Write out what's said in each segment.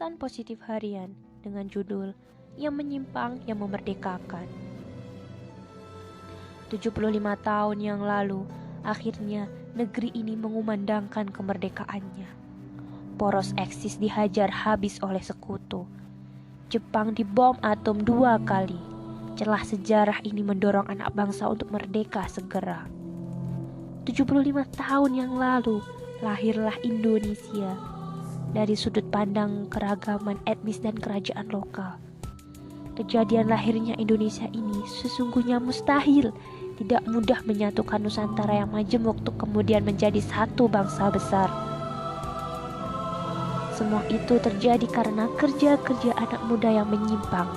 Pesan positif harian dengan judul Yang Menyimpang Yang Memerdekakan. 75 tahun yang lalu, akhirnya negeri ini mengumandangkan kemerdekaannya. Poros eksis dihajar habis oleh sekutu. Jepang dibom atom 2 kali. Celah sejarah ini mendorong anak bangsa untuk merdeka segera. 75 tahun yang lalu, lahirlah Indonesia. Dari sudut pandang keragaman etnis dan kerajaan lokal, kejadian lahirnya Indonesia ini sesungguhnya mustahil. Tidak mudah menyatukan Nusantara yang majemuk untuk kemudian menjadi satu bangsa besar. Semua itu terjadi karena kerja-kerja anak muda yang menyimpang.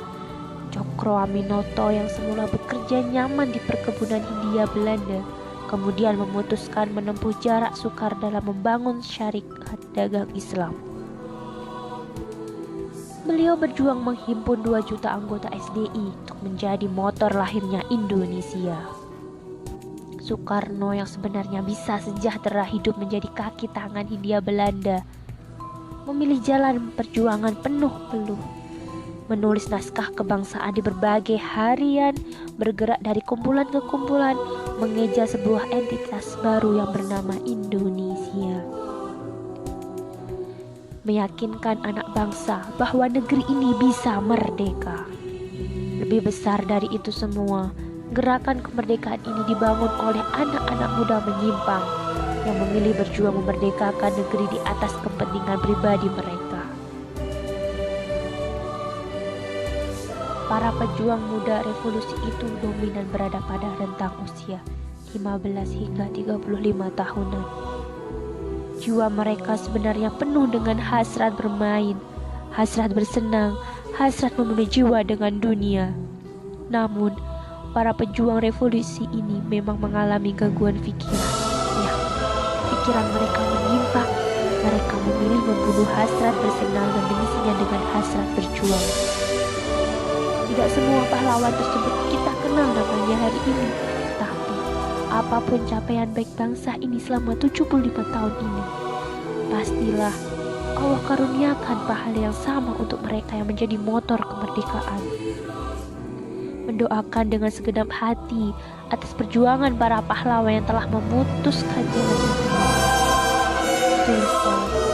Cokro Aminoto yang semula bekerja nyaman di perkebunan Hindia Belanda, kemudian memutuskan menempuh jarak sukar dalam membangun syarikat dagang Islam. Beliau berjuang menghimpun 2 juta anggota SDI untuk menjadi motor lahirnya Indonesia. Soekarno yang sebenarnya bisa sejahtera hidup menjadi kaki tangan Hindia Belanda, memilih jalan perjuangan penuh-peluh, menulis naskah kebangsaan di berbagai harian, bergerak dari kumpulan ke kumpulan, mengeja sebuah entitas baru yang bernama Indonesia. Meyakinkan anak bangsa bahwa negeri ini bisa merdeka. Lebih besar dari itu semua, gerakan kemerdekaan ini dibangun oleh anak-anak muda menyimpang yang memilih berjuang memerdekakan negeri di atas kepentingan pribadi mereka. Para pejuang muda revolusi itu dominan berada pada rentang usia 15 hingga 35 tahunan. Jiwa mereka sebenarnya penuh dengan hasrat bermain, hasrat bersenang, hasrat memenuhi jiwa dengan dunia. Namun, para pejuang revolusi ini memang mengalami gangguan pikiran. Ya, pikiran mereka menyimpang. Mereka memilih membunuh hasrat bersenang dan mengisinya dengan hasrat berjuang. Tidak semua pahlawan tersebut kita kenal namanya hari ini. Tapi, apapun capaian baik bangsa ini selama 75 tahun ini, pastilah Allah karuniakan pahala yang sama untuk mereka yang menjadi motor kemerdekaan. Mendoakan dengan segenap hati atas perjuangan para pahlawan yang telah memutuskan jalan ini. Tulisan